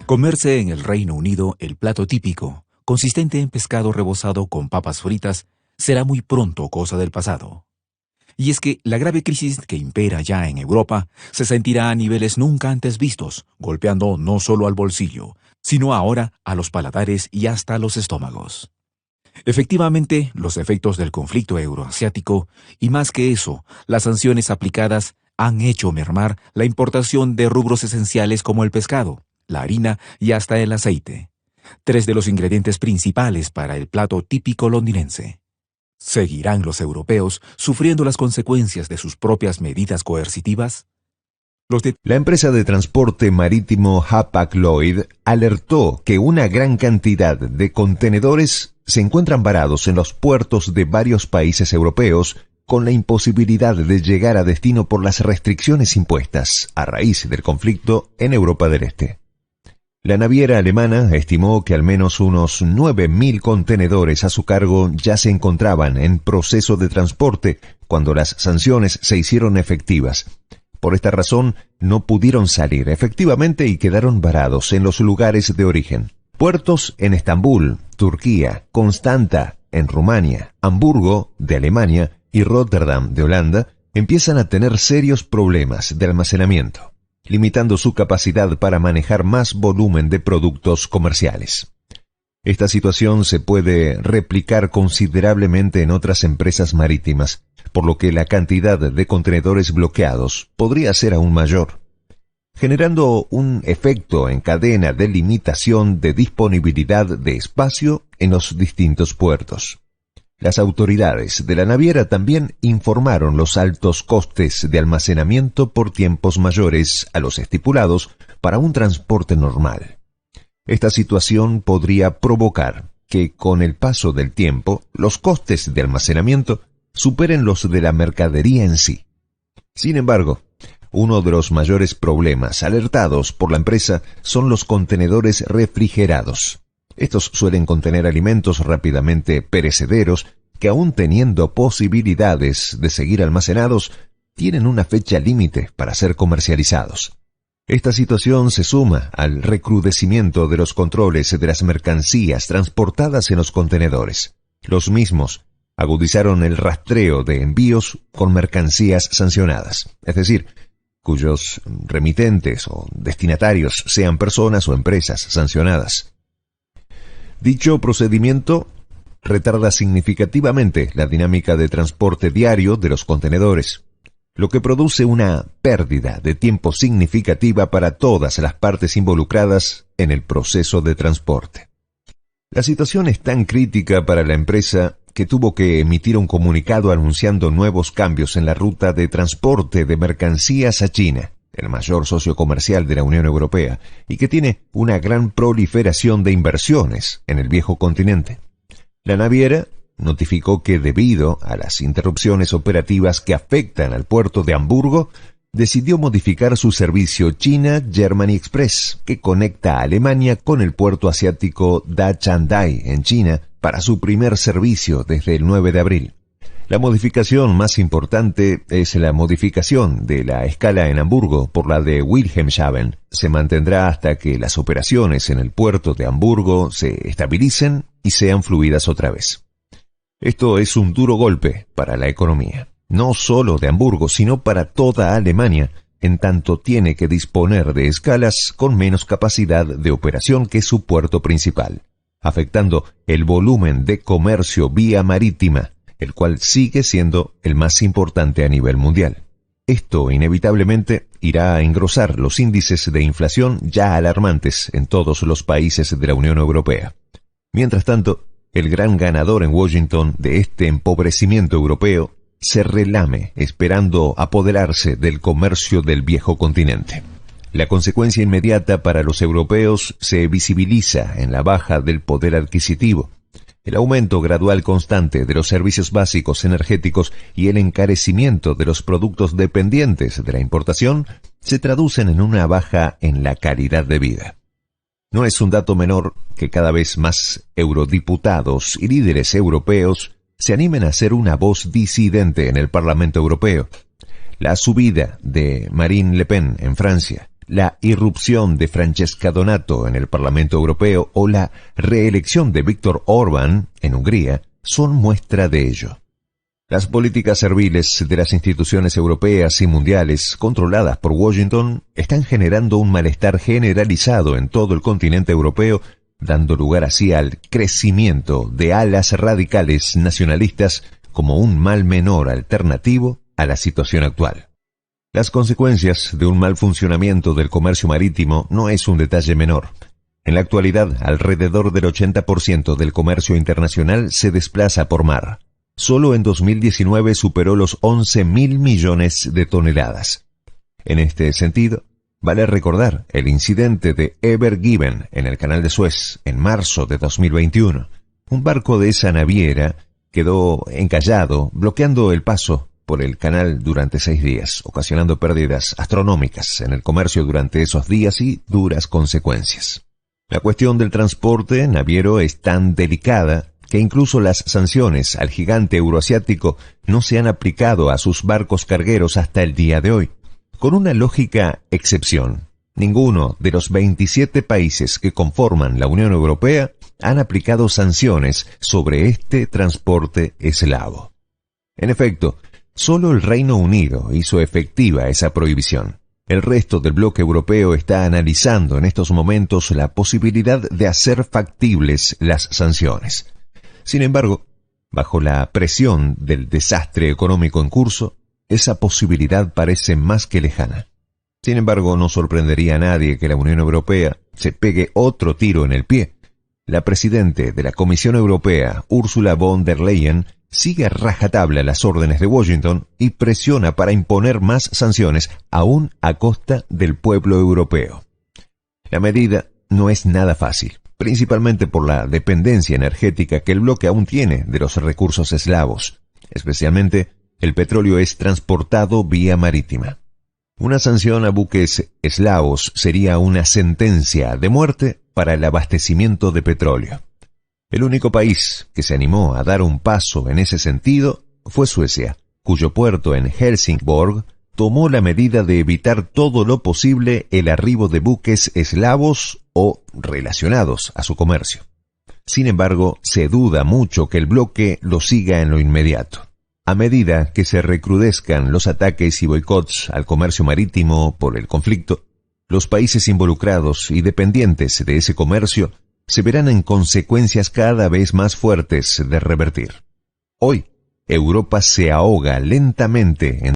Comerse en el Reino Unido el plato típico, consistente en pescado rebozado con papas fritas, será muy pronto cosa del pasado. Y es que la grave crisis que impera ya en Europa se sentirá a niveles nunca antes vistos, golpeando no solo al bolsillo, sino ahora a los paladares y hasta a los estómagos. Efectivamente, los efectos del conflicto euroasiático, y más que eso, las sanciones aplicadas, han hecho mermar la importación de rubros esenciales como el pescado, la harina y hasta el aceite, tres de los ingredientes principales para el plato típico londinense. ¿Seguirán los europeos sufriendo las consecuencias de sus propias medidas coercitivas? La empresa de transporte marítimo Hapag-Lloyd alertó que una gran cantidad de contenedores se encuentran varados en los puertos de varios países europeos con la imposibilidad de llegar a destino por las restricciones impuestas a raíz del conflicto en Europa del Este. La naviera alemana estimó que al menos unos 9.000 contenedores a su cargo ya se encontraban en proceso de transporte cuando las sanciones se hicieron efectivas. Por esta razón, no pudieron salir efectivamente y quedaron varados en los lugares de origen. Puertos en Estambul, Turquía, Constanta, en Rumania, Hamburgo, de Alemania, y Rotterdam, de Holanda, empiezan a tener serios problemas de almacenamiento, limitando su capacidad para manejar más volumen de productos comerciales. Esta situación se puede replicar considerablemente en otras empresas marítimas, por lo que la cantidad de contenedores bloqueados podría ser aún mayor, generando un efecto en cadena de limitación de disponibilidad de espacio en los distintos puertos. Las autoridades de la naviera también informaron los altos costes de almacenamiento por tiempos mayores a los estipulados para un transporte normal. Esta situación podría provocar que, con el paso del tiempo, los costes de almacenamiento superen los de la mercadería en sí. Sin embargo, uno de los mayores problemas alertados por la empresa son los contenedores refrigerados. Estos suelen contener alimentos rápidamente perecederos que, aun teniendo posibilidades de seguir almacenados, tienen una fecha límite para ser comercializados. Esta situación se suma al recrudecimiento de los controles de las mercancías transportadas en los contenedores. Los mismos agudizaron el rastreo de envíos con mercancías sancionadas, es decir, cuyos remitentes o destinatarios sean personas o empresas sancionadas. Dicho procedimiento retarda significativamente la dinámica de transporte diario de los contenedores, lo que produce una pérdida de tiempo significativa para todas las partes involucradas en el proceso de transporte. La situación es tan crítica para la empresa que tuvo que emitir un comunicado anunciando nuevos cambios en la ruta de transporte de mercancías a China, el mayor socio comercial de la Unión Europea, y que tiene una gran proliferación de inversiones en el viejo continente. La naviera notificó que, debido a las interrupciones operativas que afectan al puerto de Hamburgo, decidió modificar su servicio China-Germany Express, que conecta a Alemania con el puerto asiático Dachandai en China, para su primer servicio desde el 9 de abril. La modificación más importante es la modificación de la escala en Hamburgo por la de Wilhelmshaven. Se mantendrá hasta que las operaciones en el puerto de Hamburgo se estabilicen y sean fluidas otra vez. Esto es un duro golpe para la economía, no solo de Hamburgo, sino para toda Alemania, en tanto tiene que disponer de escalas con menos capacidad de operación que su puerto principal, afectando el volumen de comercio vía marítima, el cual sigue siendo el más importante a nivel mundial. Esto inevitablemente irá a engrosar los índices de inflación ya alarmantes en todos los países de la Unión Europea. Mientras tanto, el gran ganador en Washington de este empobrecimiento europeo se relame esperando apoderarse del comercio del viejo continente. La consecuencia inmediata para los europeos se visibiliza en la baja del poder adquisitivo, el aumento gradual constante de los servicios básicos energéticos y el encarecimiento de los productos dependientes de la importación se traducen en una baja en la calidad de vida. No es un dato menor que cada vez más eurodiputados y líderes europeos se animen a ser una voz disidente en el Parlamento Europeo. La subida de Marine Le Pen en Francia, la irrupción de Francesca Donato en el Parlamento Europeo o la reelección de Viktor Orbán en Hungría son muestra de ello. Las políticas serviles de las instituciones europeas y mundiales controladas por Washington están generando un malestar generalizado en todo el continente europeo, dando lugar así al crecimiento de alas radicales nacionalistas como un mal menor alternativo a la situación actual. Las consecuencias de un mal funcionamiento del comercio marítimo no es un detalle menor. En la actualidad, alrededor del 80% del comercio internacional se desplaza por mar. Solo en 2019 superó los 11.000 millones de toneladas. En este sentido, vale recordar el incidente de Ever Given en el Canal de Suez en marzo de 2021. Un barco de esa naviera quedó encallado, bloqueando el paso por el canal durante 6 días, ocasionando pérdidas astronómicas en el comercio durante esos días y duras consecuencias. La cuestión del transporte naviero es tan delicada que incluso las sanciones al gigante euroasiático no se han aplicado a sus barcos cargueros hasta el día de hoy, con una lógica excepción. Ninguno de los 27 países que conforman la Unión Europea han aplicado sanciones sobre este transporte eslavo. En efecto, solo el Reino Unido hizo efectiva esa prohibición. El resto del bloque europeo está analizando en estos momentos la posibilidad de hacer factibles las sanciones. Sin embargo, bajo la presión del desastre económico en curso, esa posibilidad parece más que lejana. Sin embargo, no sorprendería a nadie que la Unión Europea se pegue otro tiro en el pie. La presidenta de la Comisión Europea, Ursula von der Leyen, sigue a rajatabla las órdenes de Washington y presiona para imponer más sanciones, aún a costa del pueblo europeo. La medida no es nada fácil, principalmente por la dependencia energética que el bloque aún tiene de los recursos eslavos. Especialmente, el petróleo es transportado vía marítima. Una sanción a buques eslavos sería una sentencia de muerte para el abastecimiento de petróleo. El único país que se animó a dar un paso en ese sentido fue Suecia, cuyo puerto en Helsingborg tomó la medida de evitar todo lo posible el arribo de buques eslavos o relacionados a su comercio. Sin embargo, se duda mucho que el bloque lo siga en lo inmediato. A medida que se recrudezcan los ataques y boicots al comercio marítimo por el conflicto, los países involucrados y dependientes de ese comercio se verán en consecuencias cada vez más fuertes de revertir. Hoy, Europa se ahoga lentamente en